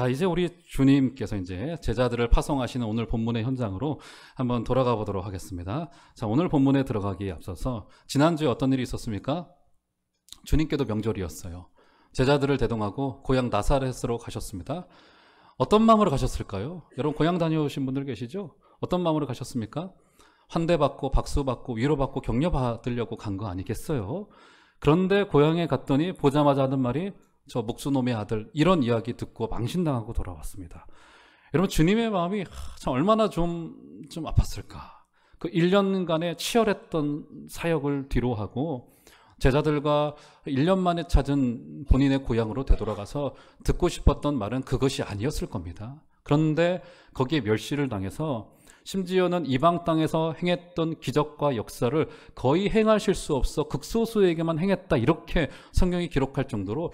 자, 이제 우리 주님께서 이제 제자들을 파송하시는 오늘 본문의 현장으로 한번 돌아가 보도록 하겠습니다. 자, 오늘 본문에 들어가기에 앞서서 지난주에 어떤 일이 있었습니까? 주님께도 명절이었어요. 제자들을 대동하고 고향 나사렛으로 가셨습니다. 어떤 마음으로 가셨을까요? 여러분 고향 다녀오신 분들 계시죠? 어떤 마음으로 가셨습니까? 환대받고 박수받고 위로받고 격려받으려고 간 거 아니겠어요? 그런데 고향에 갔더니 보자마자 하는 말이 저 목수놈의 아들, 이런 이야기 듣고 망신당하고 돌아왔습니다. 여러분 주님의 마음이 참 얼마나 좀 아팠을까. 그 1년간의 치열했던 사역을 뒤로하고 제자들과 1년 만에 찾은 본인의 고향으로 되돌아가서 듣고 싶었던 말은 그것이 아니었을 겁니다. 그런데 거기에 멸시를 당해서 심지어는 이방 땅에서 행했던 기적과 역사를 거의 행하실 수 없어 극소수에게만 행했다, 이렇게 성경이 기록할 정도로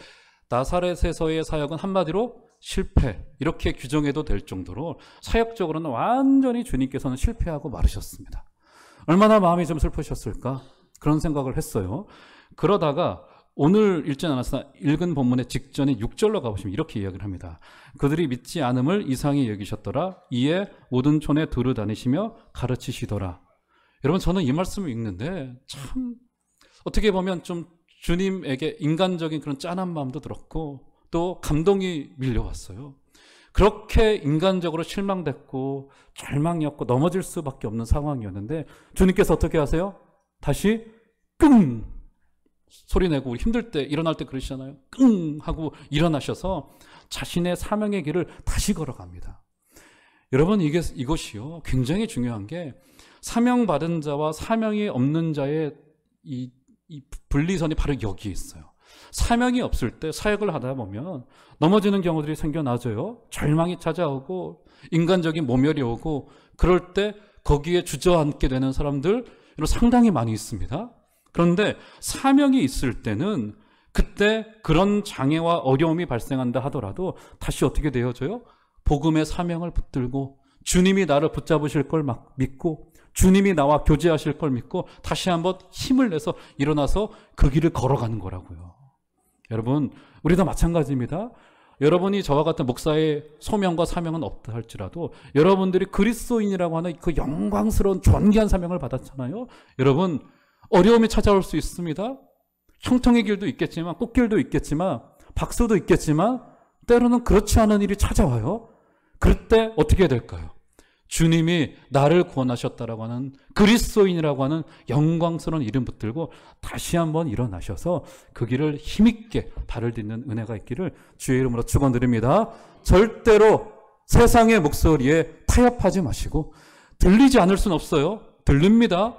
나사렛에서의 사역은 한마디로 실패, 이렇게 규정해도 될 정도로 사역적으로는 완전히 주님께서는 실패하고 마르셨습니다. 얼마나 마음이 좀 슬프셨을까, 그런 생각을 했어요. 그러다가 오늘 읽지 않았으나 읽은 본문의 직전에 6절로 가보시면 이렇게 이야기를 합니다. 그들이 믿지 않음을 이상히 여기셨더라. 이에 모든 촌에 두루 다니시며 가르치시더라. 여러분 저는 이 말씀을 읽는데 참 어떻게 보면 좀 주님에게 인간적인 그런 짠한 마음도 들었고 또 감동이 밀려왔어요. 그렇게 인간적으로 실망됐고 절망이었고 넘어질 수밖에 없는 상황이었는데 주님께서 어떻게 하세요? 다시 끙 소리 내고, 우리 힘들 때 일어날 때 그러시잖아요. 끙 하고 일어나셔서 자신의 사명의 길을 다시 걸어갑니다. 여러분 이것이요 굉장히 중요한 게 사명받은 자와 사명이 없는 자의 이 분리선이 바로 여기에 있어요. 사명이 없을 때 사역을 하다 보면 넘어지는 경우들이 생겨나죠. 절망이 찾아오고 인간적인 모멸이 오고, 그럴 때 거기에 주저앉게 되는 사람들 상당히 많이 있습니다. 그런데 사명이 있을 때는 그때 그런 장애와 어려움이 발생한다 하더라도 다시 어떻게 되어져요? 복음의 사명을 붙들고 주님이 나를 붙잡으실 걸 막 믿고 주님이 나와 교제하실 걸 믿고 다시 한번 힘을 내서 일어나서 그 길을 걸어가는 거라고요. 여러분 우리도 마찬가지입니다. 여러분이 저와 같은 목사의 소명과 사명은 없다 할지라도 여러분들이 그리스도인이라고 하는 그 영광스러운 존귀한 사명을 받았잖아요. 여러분 어려움이 찾아올 수 있습니다. 형통의 길도 있겠지만 꽃길도 있겠지만 박수도 있겠지만 때로는 그렇지 않은 일이 찾아와요. 그럴 때 어떻게 될까요? 주님이 나를 구원하셨다라고 하는 그리스도인이라고 하는 영광스러운 이름 붙들고 다시 한번 일어나셔서 그 길을 힘있게 발을 딛는 은혜가 있기를 주의 이름으로 축원드립니다. 절대로 세상의 목소리에 타협하지 마시고, 들리지 않을 수는 없어요. 들립니다.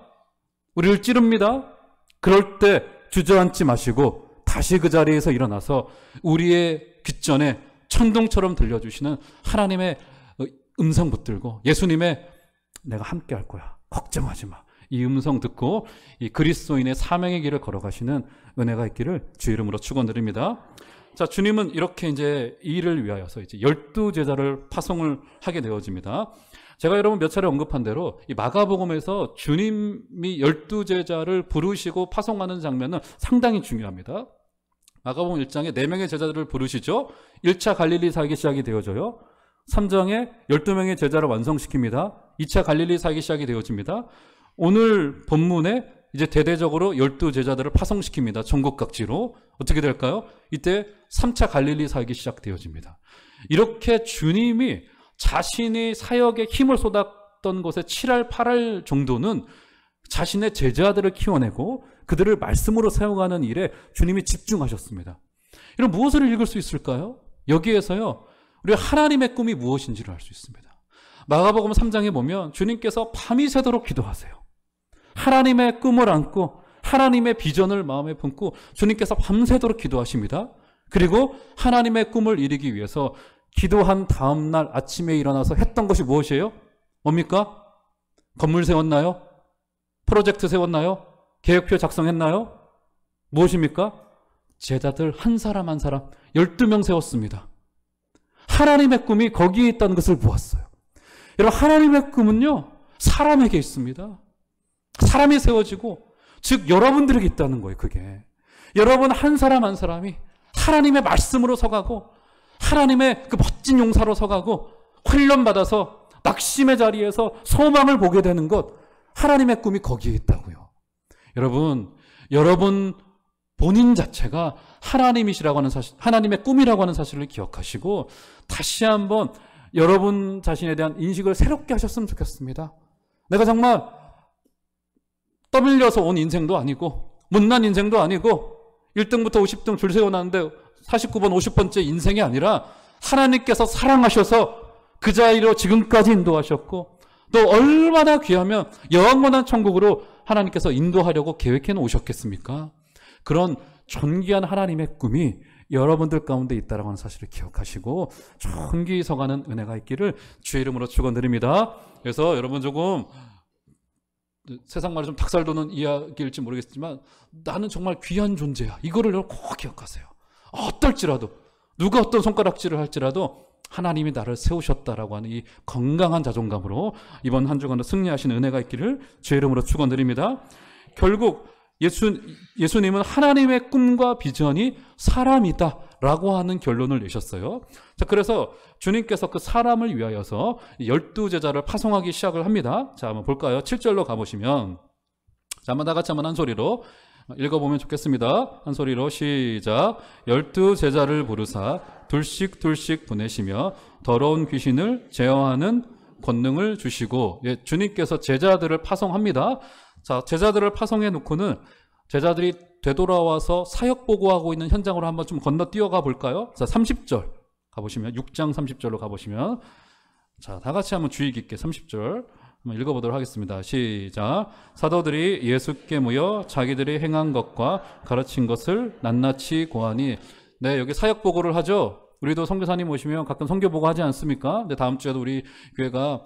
우리를 찌릅니다. 그럴 때 주저앉지 마시고 다시 그 자리에서 일어나서 우리의 귓전에 천둥처럼 들려주시는 하나님의 음성 붙들고 예수님의 내가 함께 할 거야, 걱정하지 마, 이 음성 듣고 이 그리스도인의 사명의 길을 걸어가시는 은혜가 있기를 주 이름으로 축원드립니다. 자, 주님은 이렇게 이제 이 일을 위하여서 이제 12제자를 파송을 하게 되어집니다. 제가 여러분 몇 차례 언급한 대로 이 마가복음에서 주님이 12제자를 부르시고 파송하는 장면은 상당히 중요합니다. 마가복음 1장에 4명의 제자들을 부르시죠. 1차 갈릴리 사역이 시작이 되어져요. 3장에 12명의 제자를 완성시킵니다. 2차 갈릴리 사역이 시작이 되어집니다. 오늘 본문에 이제 대대적으로 12제자들을 파송시킵니다. 전국 각지로. 어떻게 될까요? 이때 3차 갈릴리 사역이 시작되어집니다. 이렇게 주님이 자신이 사역에 힘을 쏟았던 것에 7할 8할 정도는 자신의 제자들을 키워내고 그들을 말씀으로 세워가는 일에 주님이 집중하셨습니다. 이런 무엇을 읽을 수 있을까요? 여기에서요 우리 하나님의 꿈이 무엇인지를 알 수 있습니다. 마가복음 3장에 보면 주님께서 밤이 새도록 기도하세요. 하나님의 꿈을 안고 하나님의 비전을 마음에 품고 주님께서 밤새도록 기도하십니다. 그리고 하나님의 꿈을 이루기 위해서 기도한 다음 날 아침에 일어나서 했던 것이 무엇이에요? 뭡니까? 건물 세웠나요? 프로젝트 세웠나요? 계획표 작성했나요? 무엇입니까? 제자들 한 사람 한 사람 12명 세웠습니다. 하나님의 꿈이 거기에 있다는 것을 보았어요. 여러분 하나님의 꿈은요 사람에게 있습니다. 사람이 세워지고 즉 여러분들에게 있다는 거예요. 그게 여러분 한 사람 한 사람이 하나님의 말씀으로 서가고 하나님의 그 멋진 용사로 서가고 훈련받아서 낙심의 자리에서 소망을 보게 되는 것, 하나님의 꿈이 거기에 있다고요. 여러분 본인 자체가 하나님이시라고 하는 사실, 하나님의 꿈이라고 하는 사실을 기억하시고 다시 한번 여러분 자신에 대한 인식을 새롭게 하셨으면 좋겠습니다. 내가 정말 떠밀려서 온 인생도 아니고 못난 인생도 아니고 1등부터 50등 줄 세워놨는데 49번 50번째 인생이 아니라 하나님께서 사랑하셔서 그 자리로 지금까지 인도하셨고 또 얼마나 귀하면 영원한 천국으로 하나님께서 인도하려고 계획해 놓으셨겠습니까? 그런 존귀한 하나님의 꿈이 여러분들 가운데 있다라고 하는 사실을 기억하시고 존귀히 서가는 은혜가 있기를 주의 이름으로 축원드립니다. 그래서 여러분 조금 세상 말에 좀 닭살 돋는 이야기일지 모르겠지만 나는 정말 귀한 존재야. 이거를 꼭 기억하세요. 어떨지라도 누가 어떤 손가락질을 할지라도 하나님이 나를 세우셨다라고 하는 이 건강한 자존감으로 이번 한 주간도 승리하시는 은혜가 있기를 주의 이름으로 축원드립니다. 결국 예수님은 하나님의 꿈과 비전이 사람이다라고 하는 결론을 내셨어요. 자, 그래서 주님께서 그 사람을 위하여서 12제자를 파송하기 시작을 합니다. 자, 한번 볼까요? 7절로 가보시면, 자, 한번 다 같이 한번 한 소리로 읽어보면 좋겠습니다. 한 소리로 시작. 12제자를 부르사 둘씩 보내시며 더러운 귀신을 제어하는 권능을 주시고, 예, 주님께서 제자들을 파송합니다. 자, 제자들을 파송해 놓고는 제자들이 되돌아와서 사역 보고하고 있는 현장으로 한번 좀 건너뛰어가 볼까요? 자, 30절 가보시면, 6장 30절로 가보시면, 자, 다 같이 한번 주의 깊게 30절 한번 읽어보도록 하겠습니다. 시작. 사도들이 예수께 모여 자기들이 행한 것과 가르친 것을 낱낱이 고하니, 네, 여기 사역 보고를 하죠. 우리도 선교사님 오시면 가끔 선교 보고 하지 않습니까? 근데 다음 주에도 우리 교회가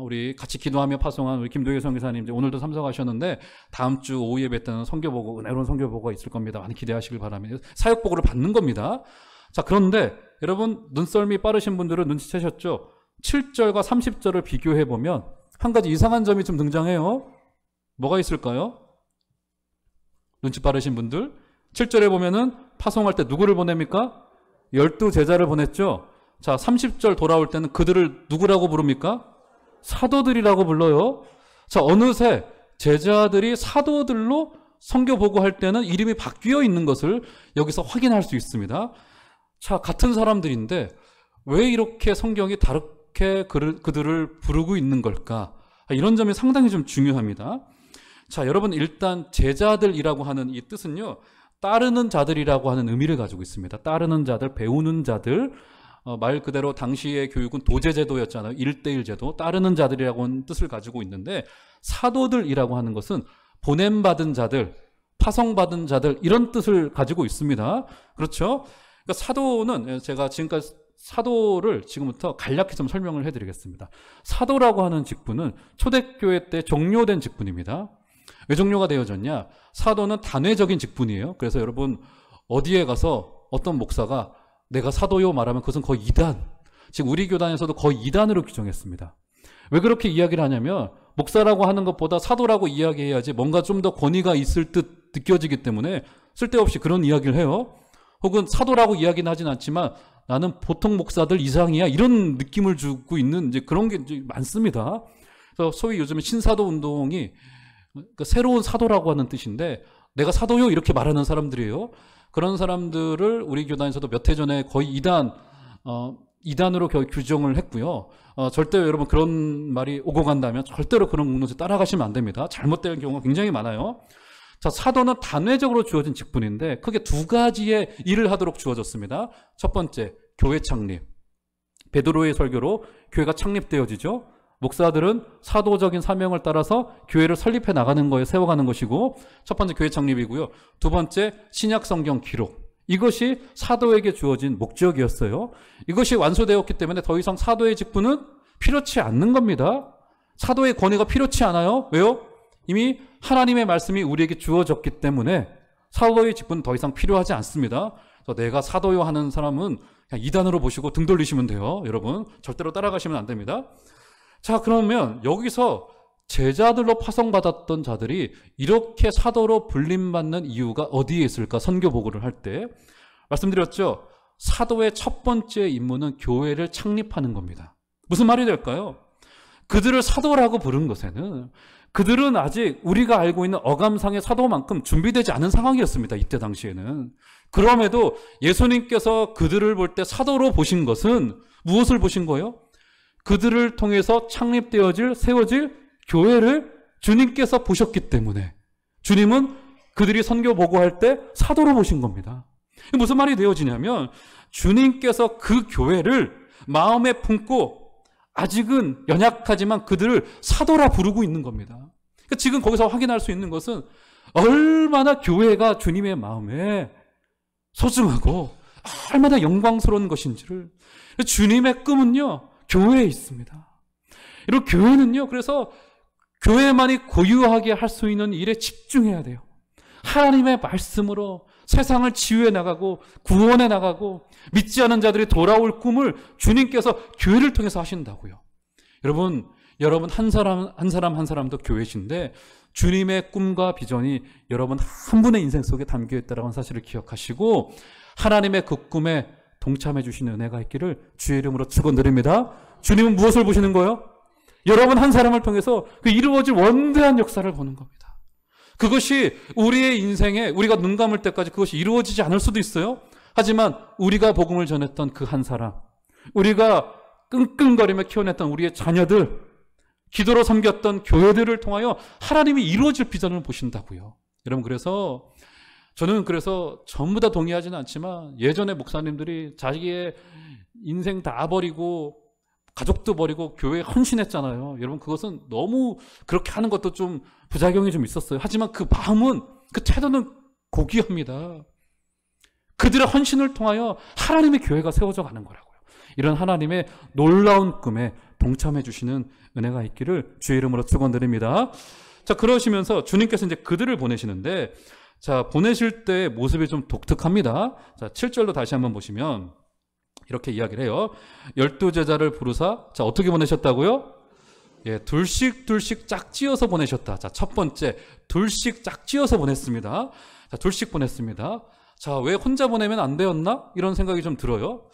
우리 같이 기도하며 파송한 우리 김도희 선교사님 이제 오늘도 참석하셨는데 다음 주 오후 예배 때는 선교보고, 은혜로운 선교보고가 있을 겁니다. 많이 기대하시길 바랍니다. 사역보고를 받는 겁니다. 자, 그런데 여러분 눈썰미 빠르신 분들은 눈치채셨죠? 7절과 30절을 비교해 보면 한 가지 이상한 점이 좀 등장해요. 뭐가 있을까요? 눈치 빠르신 분들, 7절에 보면은 파송할 때 누구를 보냅니까? 12제자를 보냈죠. 자, 30절 돌아올 때는 그들을 누구라고 부릅니까? 사도들이라고 불러요. 자, 어느새 제자들이 사도들로 선교 보고할 때는 이름이 바뀌어 있는 것을 여기서 확인할 수 있습니다. 자, 같은 사람들인데 왜 이렇게 성경이 다르게 그들을 부르고 있는 걸까? 이런 점이 상당히 좀 중요합니다. 자, 여러분 일단 제자들이라고 하는 이 뜻은요, 따르는 자들이라고 하는 의미를 가지고 있습니다. 따르는 자들, 배우는 자들, 말 그대로 당시의 교육은 도제제도였잖아요. 1:1 제도, 따르는 자들이라고 하는 뜻을 가지고 있는데, 사도들이라고 하는 것은 보냄받은 자들, 파송받은 자들, 이런 뜻을 가지고 있습니다. 그렇죠? 그러니까 사도는, 제가 지금까지 사도를 지금부터 간략히 좀 설명을 해드리겠습니다. 사도라고 하는 직분은 초대교회 때 종료된 직분입니다. 왜 종료가 되어졌냐? 사도는 단회적인 직분이에요. 그래서 여러분 어디에 가서 어떤 목사가 내가 사도요 말하면 그것은 거의 이단, 지금 우리 교단에서도 거의 이단으로 규정했습니다. 왜 그렇게 이야기를 하냐면 목사라고 하는 것보다 사도라고 이야기해야지 뭔가 좀 더 권위가 있을 듯 느껴지기 때문에 쓸데없이 그런 이야기를 해요. 혹은 사도라고 이야기는 하진 않지만 나는 보통 목사들 이상이야, 이런 느낌을 주고 있는 이제 그런 게 이제 많습니다. 그래서 소위 요즘에 신사도 운동이 그러니까 새로운 사도라고 하는 뜻인데, 내가 사도요 이렇게 말하는 사람들이에요. 그런 사람들을 우리 교단에서도 몇 해 전에 거의 이단으로 규정을 했고요. 절대 여러분 그런 말이 오고 간다면 절대로 그런 공동체 따라가시면 안 됩니다. 잘못된 경우가 굉장히 많아요. 자, 사도는 단회적으로 주어진 직분인데 크게 두 가지의 일을 하도록 주어졌습니다. 첫 번째, 교회 창립. 베드로의 설교로 교회가 창립되어지죠. 목사들은 사도적인 사명을 따라서 교회를 설립해 나가는 거에 세워가는 것이고, 첫 번째 교회 창립이고요. 두 번째, 신약 성경 기록. 이것이 사도에게 주어진 목적이었어요. 이것이 완수되었기 때문에 더 이상 사도의 직분은 필요치 않는 겁니다. 사도의 권위가 필요치 않아요. 왜요? 이미 하나님의 말씀이 우리에게 주어졌기 때문에 사도의 직분은 더 이상 필요하지 않습니다. 그래서 내가 사도요 하는 사람은 그냥 이단으로 보시고 등 돌리시면 돼요. 여러분 절대로 따라가시면 안 됩니다. 자, 그러면 여기서 제자들로 파송받았던 자들이 이렇게 사도로 불림받는 이유가 어디에 있을까? 선교 보고를 할 때 말씀드렸죠. 사도의 첫 번째 임무는 교회를 창립하는 겁니다. 무슨 말이 될까요? 그들을 사도라고 부른 것에는 그들은 아직 우리가 알고 있는 어감상의 사도만큼 준비되지 않은 상황이었습니다. 이때 당시에는. 그럼에도 예수님께서 그들을 볼 때 사도로 보신 것은 무엇을 보신 거예요? 그들을 통해서 창립되어질, 세워질 교회를 주님께서 보셨기 때문에 주님은 그들이 선교 보고할 때 사도로 보신 겁니다. 무슨 말이 되어지냐면 주님께서 그 교회를 마음에 품고 아직은 연약하지만 그들을 사도라 부르고 있는 겁니다. 그러니까 지금 거기서 확인할 수 있는 것은 얼마나 교회가 주님의 마음에 소중하고 얼마나 영광스러운 것인지를. 주님의 꿈은요, 교회에 있습니다. 이런 교회는요, 그래서 교회만이 고유하게 할 수 있는 일에 집중해야 돼요. 하나님의 말씀으로 세상을 치유해 나가고 구원해 나가고 믿지 않은 자들이 돌아올 꿈을 주님께서 교회를 통해서 하신다고요. 여러분 한 사람도 교회신데 주님의 꿈과 비전이 여러분 한 분의 인생 속에 담겨 있다는 사실을 기억하시고 하나님의 그 꿈에 동참해 주시는 은혜가 있기를 주의 이름으로 축원드립니다. 주님은 무엇을 보시는 거예요? 여러분 한 사람을 통해서 그 이루어질 원대한 역사를 보는 겁니다. 그것이 우리의 인생에 우리가 눈 감을 때까지 그것이 이루어지지 않을 수도 있어요. 하지만 우리가 복음을 전했던 그 한 사람, 우리가 끙끙거리며 키워냈던 우리의 자녀들, 기도로 섬겼던 교회들을 통하여 하나님이 이루어질 비전을 보신다고요. 여러분, 저는 전부 다 동의하지는 않지만 예전에 목사님들이 자기의 인생 다 버리고 가족도 버리고 교회에 헌신했잖아요. 여러분, 그것은 너무 그렇게 하는 것도 좀 부작용이 좀 있었어요. 하지만 그 마음은, 그 태도는 고귀합니다. 그들의 헌신을 통하여 하나님의 교회가 세워져 가는 거라고요. 이런 하나님의 놀라운 꿈에 동참해 주시는 은혜가 있기를 주의 이름으로 축원드립니다. 자, 그러시면서 주님께서 이제 그들을 보내시는데, 자, 보내실 때 모습이 좀 독특합니다. 자, 7절로 다시 한번 보시면 이렇게 이야기를 해요. 12제자를 부르사, 자, 어떻게 보내셨다고요? 예, 둘씩 짝지어서 보내셨다. 자, 첫 번째, 둘씩 짝지어서 보냈습니다. 자, 둘씩 보냈습니다. 자, 왜 혼자 보내면 안 되었나? 이런 생각이 좀 들어요.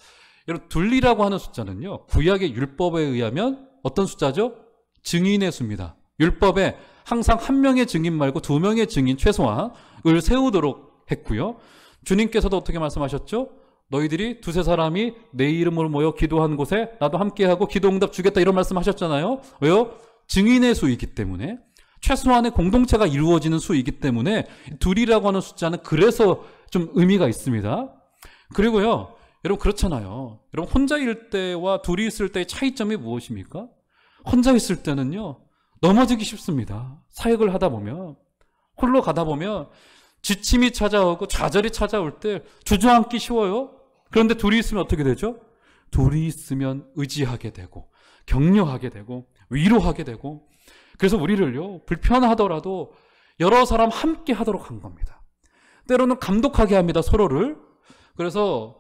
여러분, 둘이라고 하는 숫자는요, 구약의 율법에 의하면 어떤 숫자죠? 증인의 수입니다. 율법에 항상 한 명의 증인 말고 두 명의 증인 최소한을 세우도록 했고요. 주님께서도 어떻게 말씀하셨죠? 너희들이 두세 사람이 내 이름으로 모여 기도한 곳에 나도 함께하고 기도응답 주겠다, 이런 말씀 하셨잖아요. 왜요? 증인의 수이기 때문에, 최소한의 공동체가 이루어지는 수이기 때문에 둘이라고 하는 숫자는 그래서 좀 의미가 있습니다. 그리고요, 여러분, 그렇잖아요. 여러분, 혼자일 때와 둘이 있을 때의 차이점이 무엇입니까? 혼자 있을 때는요, 넘어지기 쉽습니다. 사역을 하다 보면, 홀로 가다 보면 지침이 찾아오고 좌절이 찾아올 때 주저앉기 쉬워요. 그런데 둘이 있으면 어떻게 되죠? 둘이 있으면 의지하게 되고 격려하게 되고 위로하게 되고, 그래서 우리를요, 불편하더라도 여러 사람 함께 하도록 한 겁니다. 때로는 감독하게 합니다, 서로를. 그래서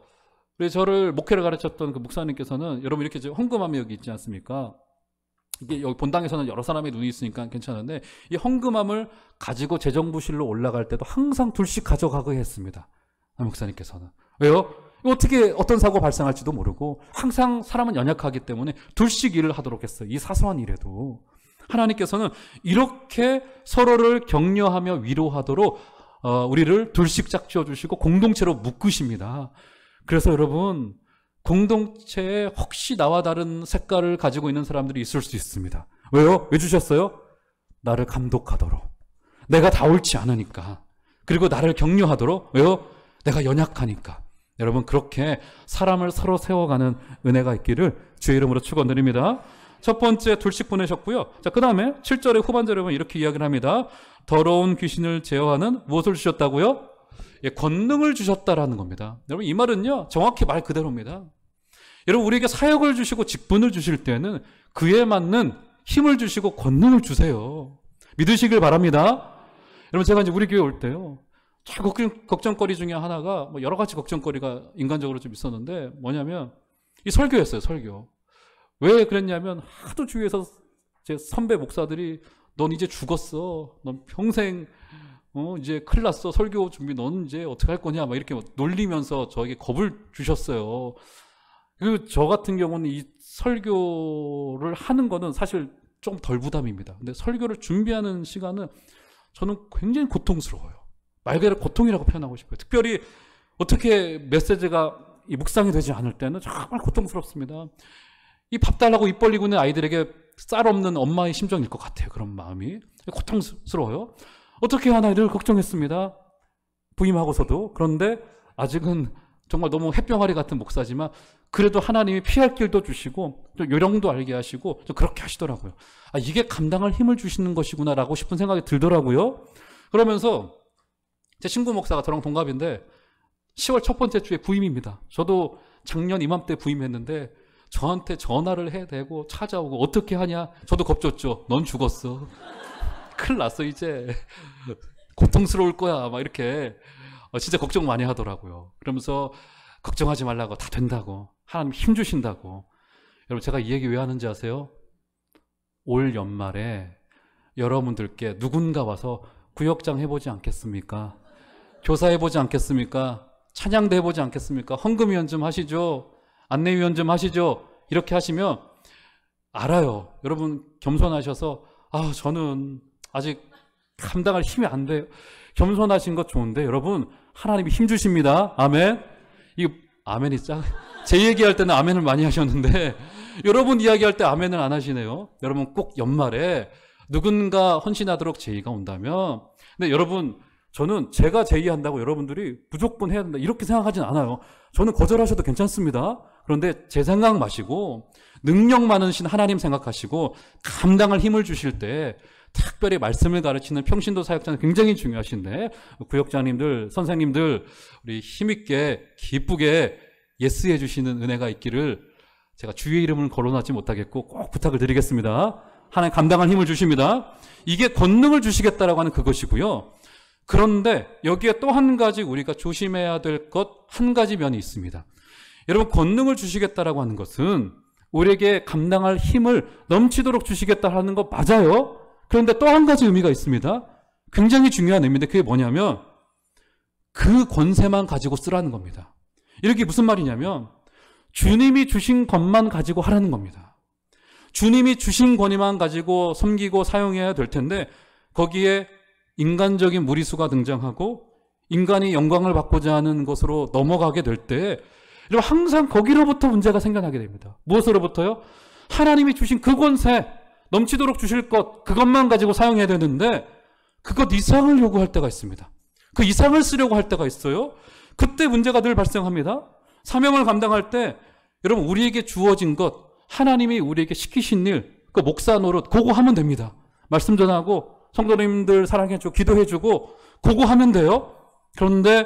저를 목회를 가르쳤던 그 목사님께서는, 여러분, 이렇게 헌금함이 여기 있지 않습니까? 이게 여기 본당에서는 여러 사람의 눈이 있으니까 괜찮은데, 이 헌금함을 가지고 재정부실로 올라갈 때도 항상 둘씩 가져가고 했습니다, 목사님께서는. 왜요? 어떻게 어떤 사고가 발생할지도 모르고 항상 사람은 연약하기 때문에 둘씩 일을 하도록 했어요. 이 사소한 일에도 하나님께서는 이렇게 서로를 격려하며 위로하도록 우리를 둘씩 짝지어 주시고 공동체로 묶으십니다. 그래서 여러분, 공동체에 혹시 나와 다른 색깔을 가지고 있는 사람들이 있을 수 있습니다. 왜요? 왜 주셨어요? 나를 감독하도록. 내가 다 옳지 않으니까. 그리고 나를 격려하도록. 왜요? 내가 연약하니까. 여러분, 그렇게 사람을 서로 세워가는 은혜가 있기를 주의 이름으로 축원드립니다. 첫 번째, 둘씩 보내셨고요. 자, 그 다음에 7절의 후반절에 보면 이렇게 이야기를 합니다. 더러운 귀신을 제어하는 무엇을 주셨다고요? 예, 권능을 주셨다라는 겁니다. 여러분, 이 말은요, 정확히 말 그대로입니다. 여러분, 우리에게 사역을 주시고 직분을 주실 때는 그에 맞는 힘을 주시고 권능을 주세요. 믿으시길 바랍니다. 여러분, 제가 이제 우리 교회 올 때요, 걱정거리 중에 하나가, 뭐 여러 가지 걱정거리가 인간적으로 좀 있었는데, 뭐냐면 이 설교였어요, 설교. 왜 그랬냐면, 하도 주위에서 제 선배 목사들이 넌 이제 죽었어, 넌 평생 이제 큰일 났어. 설교 준비 넌 이제 어떻게 할 거냐. 막 이렇게 놀리면서 저에게 겁을 주셨어요. 그리고 저 같은 경우는 이 설교를 하는 거는 사실 좀 덜 부담입니다. 근데 설교를 준비하는 시간은 저는 굉장히 고통스러워요. 말 그대로 고통이라고 표현하고 싶어요. 특별히 어떻게 메시지가 묵상이 되지 않을 때는 정말 고통스럽습니다. 이 밥 달라고 입 벌리고 있는 아이들에게 쌀 없는 엄마의 심정일 것 같아요. 그런 마음이 고통스러워요. 어떻게 하나 늘 걱정했습니다. 부임하고서도. 그런데 아직은 정말 너무 햇병아리 같은 목사지만 그래도 하나님이 피할 길도 주시고 좀 요령도 알게 하시고 좀 그렇게 하시더라고요. 아, 이게 감당할 힘을 주시는 것이구나라고 싶은 생각이 들더라고요. 그러면서 제 친구 목사가 저랑 동갑인데 10월 첫 번째 주에 부임입니다. 저도 작년 이맘때 부임했는데 저한테 전화를 해대고 찾아오고 어떻게 하냐? 저도 겁줬죠. 넌 죽었어. 큰일 났어 이제. 고통스러울 거야. 막 이렇게 진짜 걱정 많이 하더라고요. 그러면서 걱정하지 말라고, 다 된다고, 하나님 힘 주신다고. 여러분 제가 이 얘기 왜 하는지 아세요? 올 연말에 여러분들께 누군가 와서 구역장 해보지 않겠습니까? 교사해보지 않겠습니까? 찬양대 해보지 않겠습니까? 헌금위원 좀 하시죠. 안내위원 좀 하시죠. 이렇게 하시면 알아요. 여러분 겸손하셔서 저는 아직 감당할 힘이 안 돼요. 겸손하신 것 좋은데 여러분 하나님이 힘 주십니다. 아멘. 이거 아멘이 제 얘기할 때는 아멘을 많이 하셨는데 여러분 이야기할 때 아멘을 안 하시네요. 여러분 꼭 연말에 누군가 헌신하도록 제의가 온다면, 근데 여러분 저는 제가 제의한다고 여러분들이 무조건 해야 된다 이렇게 생각하진 않아요. 저는 거절하셔도 괜찮습니다. 그런데 제 생각 마시고 능력 많으신 하나님 생각하시고 감당할 힘을 주실 때 특별히 말씀을 가르치는 평신도 사역자는 굉장히 중요하신데 구역장님들, 선생님들 우리 힘있게 기쁘게 예스해 주시는 은혜가 있기를 제가 주의 이름을 거론하지 못하겠고 꼭 부탁을 드리겠습니다. 하나님 감당할 힘을 주십니다. 이게 권능을 주시겠다라고 하는 그것이고요. 그런데 여기에 또 한 가지 우리가 조심해야 될 것 한 가지 면이 있습니다. 여러분 권능을 주시겠다라고 하는 것은 우리에게 감당할 힘을 넘치도록 주시겠다라는 거 맞아요. 그런데 또 한 가지 의미가 있습니다. 굉장히 중요한 의미인데 그게 뭐냐면 그 권세만 가지고 쓰라는 겁니다. 이렇게 무슨 말이냐면 주님이 주신 것만 가지고 하라는 겁니다. 주님이 주신 권위만 가지고 섬기고 사용해야 될 텐데 거기에 인간적인 무리수가 등장하고 인간이 영광을 받고자 하는 것으로 넘어가게 될 때 항상 거기로부터 문제가 생겨나게 됩니다. 무엇으로부터요? 하나님이 주신 그 권세, 넘치도록 주실 것, 그것만 가지고 사용해야 되는데 그것 이상을 요구할 때가 있습니다. 그 이상을 쓰려고 할 때가 있어요. 그때 문제가 늘 발생합니다. 사명을 감당할 때 여러분 우리에게 주어진 것, 하나님이 우리에게 시키신 일, 그 목사 노릇 그거 하면 됩니다. 말씀 전하고 성도님들 사랑해주고 기도해주고 그거 하면 돼요. 그런데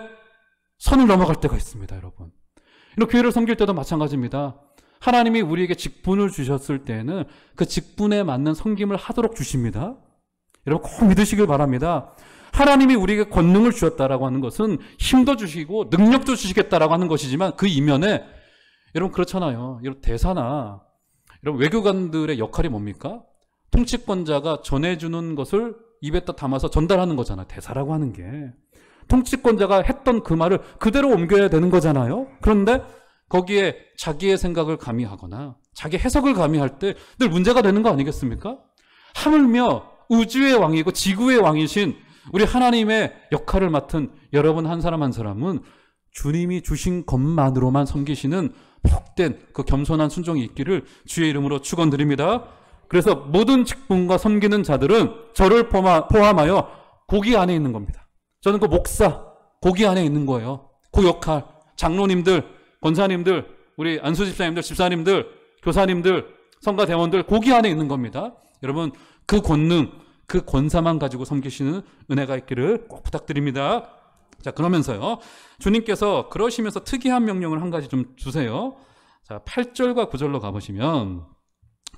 선을 넘어갈 때가 있습니다. 여러분 이런 교회를 섬길 때도 마찬가지입니다. 하나님이 우리에게 직분을 주셨을 때는 그 직분에 맞는 섬김을 하도록 주십니다. 여러분 꼭 믿으시길 바랍니다. 하나님이 우리에게 권능을 주셨다라고 하는 것은 힘도 주시고 능력도 주시겠다라고 하는 것이지만 그 이면에 여러분 그렇잖아요. 여러분 대사나 여러분 외교관들의 역할이 뭡니까? 통치권자가 전해주는 것을 입에다 담아서 전달하는 거잖아요. 대사라고 하는 게. 통치권자가 했던 그 말을 그대로 옮겨야 되는 거잖아요. 그런데 거기에 자기의 생각을 가미하거나 자기 해석을 가미할 때 늘 문제가 되는 거 아니겠습니까? 하물며 우주의 왕이고 지구의 왕이신 우리 하나님의 역할을 맡은 여러분 한 사람 한 사람은 주님이 주신 것만으로만 섬기시는 복된 그 겸손한 순종이 있기를 주의 이름으로 축원드립니다. 그래서 모든 직분과 섬기는 자들은 저를 포함하여 거기 안에 있는 겁니다. 저는 그 목사, 거기 안에 있는 거예요. 그 역할, 장로님들, 권사님들, 우리 안수 집사님들, 집사님들, 교사님들, 성가대원들 거기 안에 있는 겁니다. 여러분 그 권능, 그 권사만 가지고 섬기시는 은혜가 있기를 꼭 부탁드립니다. 자 그러면서요 주님께서 그러시면서 특이한 명령을 한 가지 좀 주세요. 자 8절과 9절로 가보시면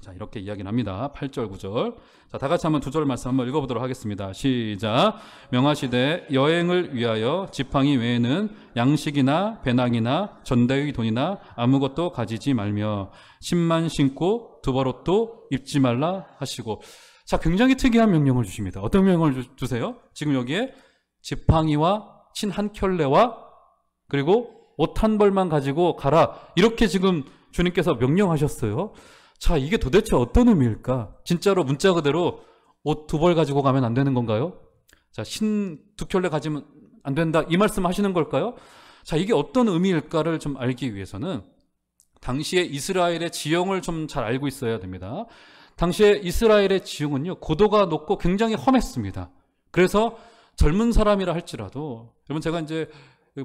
자 이렇게 이야기를 합니다. 8절 9절 자 다같이 한번 두 절 말씀 한번 읽어보도록 하겠습니다. 시작. 명하시되 여행을 위하여 지팡이 외에는 양식이나 배낭이나 전대의 돈이나 아무것도 가지지 말며 신만 신고 두벌옷도 입지 말라 하시고 자 굉장히 특이한 명령을 주십니다. 어떤 명령을 주세요? 지금 여기에 지팡이와 신 한 켤레와 그리고 옷 한 벌만 가지고 가라. 이렇게 지금 주님께서 명령하셨어요. 자, 이게 도대체 어떤 의미일까? 진짜로 문자 그대로 옷 두 벌 가지고 가면 안 되는 건가요? 자, 신 두 켤레 가지면 안 된다. 이 말씀 하시는 걸까요? 자, 이게 어떤 의미일까를 좀 알기 위해서는 당시에 이스라엘의 지형을 좀 잘 알고 있어야 됩니다. 당시에 이스라엘의 지형은요, 고도가 높고 굉장히 험했습니다. 그래서 젊은 사람이라 할지라도, 여러분 제가 이제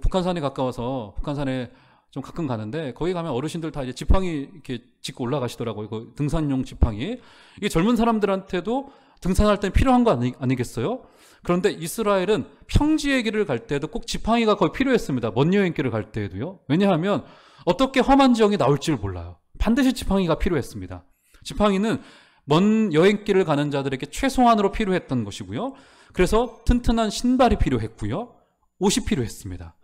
북한산에 가까워서 북한산에 좀 가끔 가는데 거기 가면 어르신들 다 이제 지팡이 이렇게 짚고 올라가시더라고요. 그 등산용 지팡이. 이게 젊은 사람들한테도 등산할 때 필요한 거 아니겠어요? 그런데 이스라엘은 평지의 길을 갈 때도 꼭 지팡이가 거의 필요했습니다. 먼 여행길을 갈 때에도요. 왜냐하면 어떻게 험한 지형이 나올지를 몰라요. 반드시 지팡이가 필요했습니다. 지팡이는 먼 여행길을 가는 자들에게 최소한으로 필요했던 것이고요. 그래서 튼튼한 신발이 필요했고요. 옷이 필요했습니다.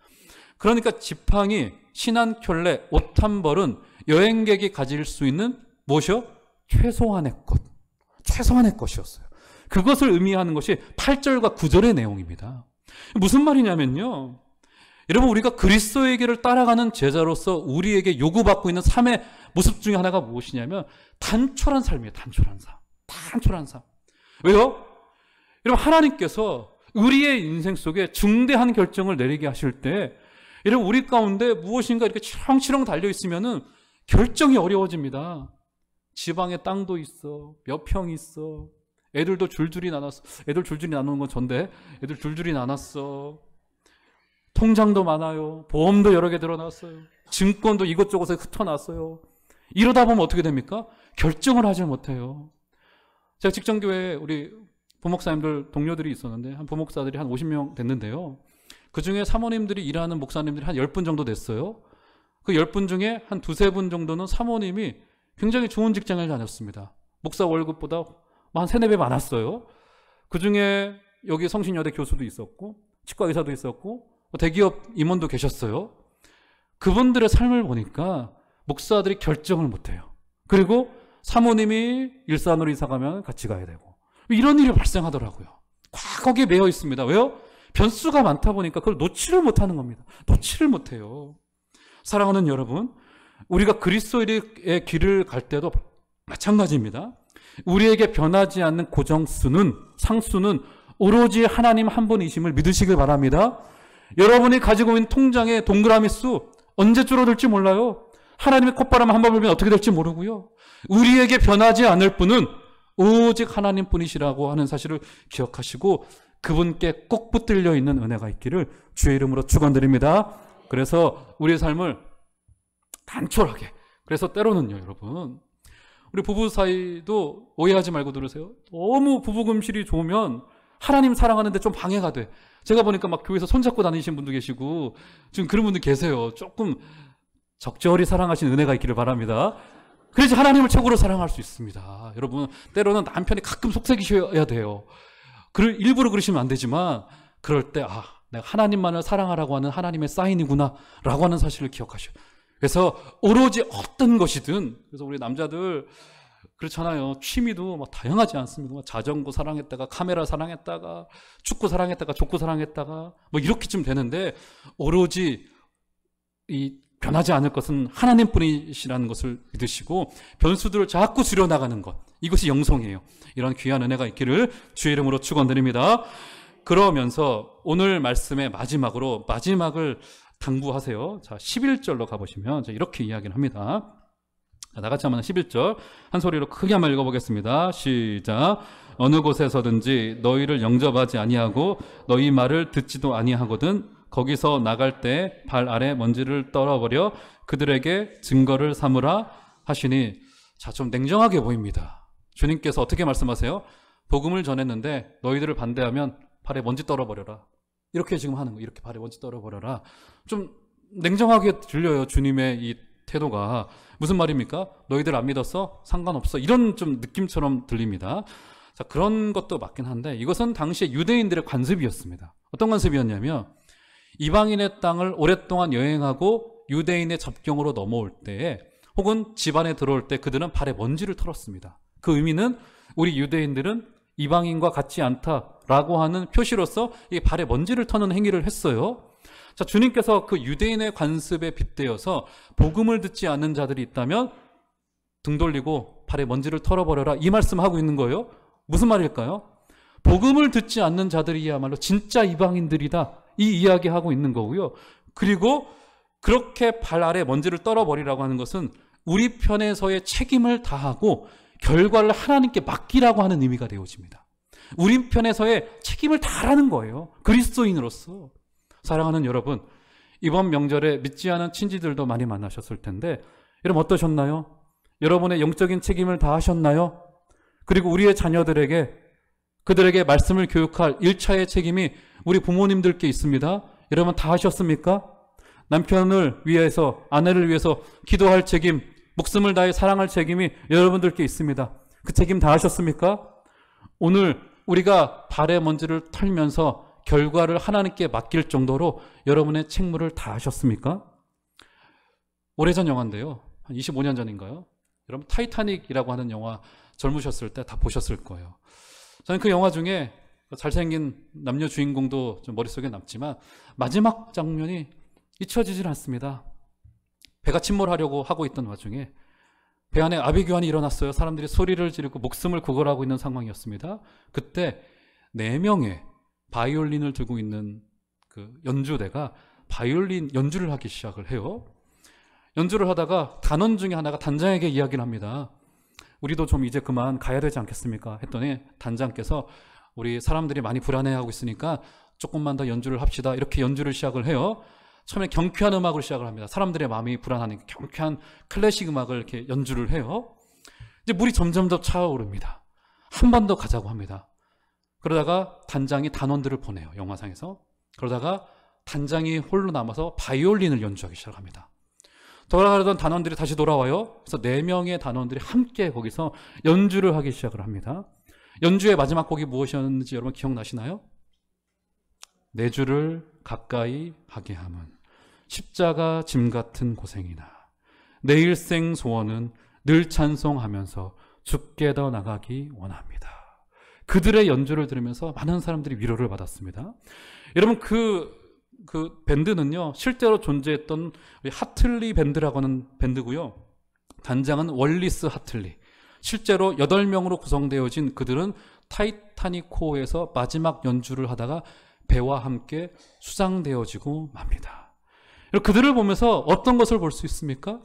그러니까 지팡이, 신 한 켤레, 옷 한 벌은 여행객이 가질 수 있는 무엇이요? 최소한의 것. 최소한의 것이었어요. 그것을 의미하는 것이 8절과 9절의 내용입니다. 무슨 말이냐면요. 여러분, 우리가 그리스도의 길을 따라가는 제자로서 우리에게 요구받고 있는 삶의 모습 중에 하나가 무엇이냐면 단촐한 삶이에요. 단촐한 삶. 단촐한 삶. 왜요? 여러분, 하나님께서 우리의 인생 속에 중대한 결정을 내리게 하실 때 여러분, 우리 가운데 무엇인가 이렇게 치렁치렁 달려있으면은 결정이 어려워집니다. 지방에 땅도 있어. 몇 평 있어. 애들도 줄줄이 나눴어. 애들 줄줄이 나누는 건 전데 애들 줄줄이 나눴어. 통장도 많아요. 보험도 여러 개 들어놨어요. 증권도 이것저것에 흩어놨어요. 이러다 보면 어떻게 됩니까? 결정을 하지 못해요. 제가 직전교회에 우리 부목사님들 동료들이 있었는데 한 부목사들이 한 50명 됐는데요. 그중에 사모님들이 일하는 목사님들이 한 10분 정도 됐어요. 그 10분 중에 한 두세 분 정도는 사모님이 굉장히 좋은 직장을 다녔습니다. 목사 월급보다 한 3-4배 많았어요. 그중에 여기 성신여대 교수도 있었고 치과 의사도 있었고 대기업 임원도 계셨어요. 그분들의 삶을 보니까 목사들이 결정을 못해요. 그리고 사모님이 일산으로 이사 가면 같이 가야 되고 이런 일이 발생하더라고요. 거기에 매여 있습니다. 왜요? 변수가 많다 보니까 그걸 놓지를 못하는 겁니다. 놓지를 못해요. 사랑하는 여러분, 우리가 그리스도의 길을 갈 때도 마찬가지입니다. 우리에게 변하지 않는 고정수는, 상수는 오로지 하나님 한 분이심을 믿으시길 바랍니다. 여러분이 가지고 있는 통장의 동그라미 수 언제 줄어들지 몰라요. 하나님의 콧바람 한 번 불면 어떻게 될지 모르고요. 우리에게 변하지 않을 분은 오직 하나님 분이시라고 하는 사실을 기억하시고 그분께 꼭 붙들려 있는 은혜가 있기를 주의 이름으로 축원드립니다. 그래서 우리의 삶을 단촐하게, 그래서 때로는요 여러분, 우리 부부 사이도 오해하지 말고 들으세요. 너무 부부금실이 좋으면 하나님 사랑하는데 좀 방해가 돼. 제가 보니까 막 교회에서 손잡고 다니시는 분도 계시고 지금 그런 분들 계세요. 조금 적절히 사랑하시는 은혜가 있기를 바랍니다. 그래서 하나님을 최고로 사랑할 수 있습니다. 여러분, 때로는 남편이 가끔 속삭이셔야 돼요. 일부러 그러시면 안 되지만 그럴 때 내가 하나님만을 사랑하라고 하는 하나님의 사인이구나 라고 하는 사실을 기억하셔요. 그래서 오로지 어떤 것이든, 그래서 우리 남자들 그렇잖아요. 취미도 막 다양하지 않습니까? 자전거 사랑했다가 카메라 사랑했다가 축구 사랑했다가 족구 사랑했다가 뭐 이렇게쯤 되는데 오로지 이 변하지 않을 것은 하나님뿐이시라는 것을 믿으시고 변수들을 자꾸 줄여나가는 것, 이것이 영성이에요. 이런 귀한 은혜가 있기를 주의 이름으로 축원드립니다. 그러면서 오늘 말씀의 마지막을 당부하세요. 자, 11절로 가보시면 이렇게 이야기를 합니다. 나같이 한번 11절 한 소리로 크게 한번 읽어보겠습니다. 시작. 어느 곳에서든지 너희를 영접하지 아니하고 너희 말을 듣지도 아니하거든 거기서 나갈 때 발 아래 먼지를 떨어버려 그들에게 증거를 삼으라 하시니. 자, 좀 냉정하게 보입니다. 주님께서 어떻게 말씀하세요? 복음을 전했는데 너희들을 반대하면 발에 먼지 떨어버려라. 이렇게 지금 하는 거예요. 이렇게 발에 먼지 떨어버려라. 좀 냉정하게 들려요. 주님의 이 태도가. 무슨 말입니까? 너희들 안 믿었어? 상관없어. 이런 좀 느낌처럼 들립니다. 자, 그런 것도 맞긴 한데 이것은 당시에 유대인들의 관습이었습니다. 어떤 관습이었냐면 이방인의 땅을 오랫동안 여행하고 유대인의 접경으로 넘어올 때 혹은 집안에 들어올 때 그들은 발에 먼지를 털었습니다. 그 의미는 우리 유대인들은 이방인과 같지 않다라고 라고 하는 표시로서 이 발에 먼지를 터는 행위를 했어요. 자, 주님께서 그 유대인의 관습에 빗대어서 복음을 듣지 않는 자들이 있다면 등 돌리고 발에 먼지를 털어버려라, 이 말씀하고 있는 거예요. 무슨 말일까요? 복음을 듣지 않는 자들이야말로 진짜 이방인들이다, 이 이야기하고 있는 거고요. 그리고 그렇게 발 아래 먼지를 떨어버리라고 하는 것은 우리 편에서의 책임을 다하고 결과를 하나님께 맡기라고 하는 의미가 되어집니다. 우리 편에서의 책임을 다하라는 거예요. 그리스도인으로서. 사랑하는 여러분, 이번 명절에 믿지 않은 친지들도 많이 만나셨을 텐데 여러분 어떠셨나요? 여러분의 영적인 책임을 다하셨나요? 그리고 우리의 자녀들에게, 그들에게 말씀을 교육할 1차의 책임이 우리 부모님들께 있습니다. 여러분 다 하셨습니까? 남편을 위해서, 아내를 위해서 기도할 책임, 목숨을 다해 사랑할 책임이 여러분들께 있습니다. 그 책임 다 하셨습니까? 오늘 우리가 발에 먼지를 털면서 결과를 하나님께 맡길 정도로 여러분의 책무를 다 하셨습니까? 오래전 영화인데요. 한 25년 전인가요? 여러분 타이타닉이라고 하는 영화 젊으셨을 때 다 보셨을 거예요. 저는 그 영화 중에 잘생긴 남녀 주인공도 좀 머릿속에 남지만 마지막 장면이 잊혀지질 않습니다. 배가 침몰하려고 하고 있던 와중에 배 안에 아비규환이 일어났어요. 사람들이 소리를 지르고 목숨을 구걸하고 있는 상황이었습니다. 그때 4명의 바이올린을 들고 있는 그 연주대가 바이올린 연주를 하기 시작을 해요. 연주를 하다가 단원 중에 하나가 단장에게 이야기를 합니다. 우리도 좀 이제 그만 가야 되지 않겠습니까? 했더니 단장께서 우리 사람들이 많이 불안해하고 있으니까 조금만 더 연주를 합시다, 이렇게 연주를 시작을 해요. 처음에 경쾌한 음악으로 시작을 합니다. 사람들의 마음이 불안하니까 경쾌한 클래식 음악을 이렇게 연주를 해요. 이제 물이 점점 더 차오릅니다. 한 번 더 가자고 합니다. 그러다가 단장이 단원들을 보내요, 영화상에서. 그러다가 단장이 홀로 남아서 바이올린을 연주하기 시작합니다. 돌아가던 단원들이 다시 돌아와요. 그래서 4명의 단원들이 함께 거기서 연주를 하기 시작을 합니다. 연주의 마지막 곡이 무엇이었는지 여러분 기억나시나요? 내 주를 가까이 하게 함은 십자가 짐 같은 고생이나 내 일생 소원은 늘 찬송하면서 주께 더 나가기 원합니다. 그들의 연주를 들으면서 많은 사람들이 위로를 받았습니다. 여러분 그 밴드는요, 실제로 존재했던 하틀리 밴드라고 하는 밴드고요. 단장은 월리스 하틀리. 실제로 8명으로 구성되어진 그들은 타이타닉호에서 마지막 연주를 하다가 배와 함께 수상되어지고 맙니다. 그들을 보면서 어떤 것을 볼 수 있습니까?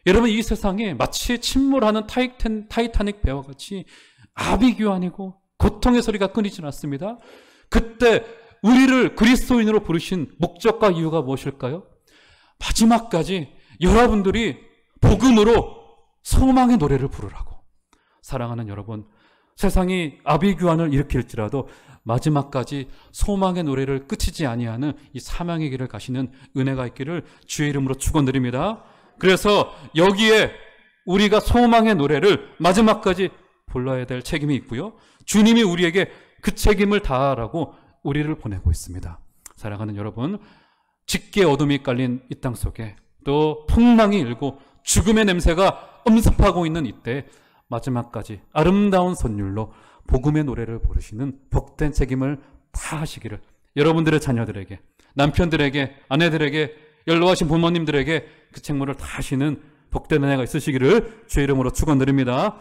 여러분 이 세상에 마치 침몰하는 타이타닉 배와 같이 아비규환이고 고통의 소리가 끊이지 않습니다. 그때 우리를 그리스도인으로 부르신 목적과 이유가 무엇일까요? 마지막까지 여러분들이 복음으로 소망의 노래를 부르라고. 사랑하는 여러분, 세상이 아비규환을 일으킬지라도 마지막까지 소망의 노래를 끝이지 아니하는 이 사명의 길을 가시는 은혜가 있기를 주의 이름으로 축원드립니다. 그래서 여기에 우리가 소망의 노래를 마지막까지 불러야 될 책임이 있고요. 주님이 우리에게 그 책임을 다하라고 우리를 보내고 있습니다. 사랑하는 여러분, 짙게 어둠이 깔린 이 땅 속에 또 폭망이 일고 죽음의 냄새가 엄습하고 있는 이때 마지막까지 아름다운 선율로 복음의 노래를 부르시는 복된 책임을 다 하시기를 여러분들의 자녀들에게, 남편들에게, 아내들에게, 연로하신 부모님들에게 그 책무를 다 하시는 복된 은혜가 있으시기를 주의 이름으로 축원드립니다.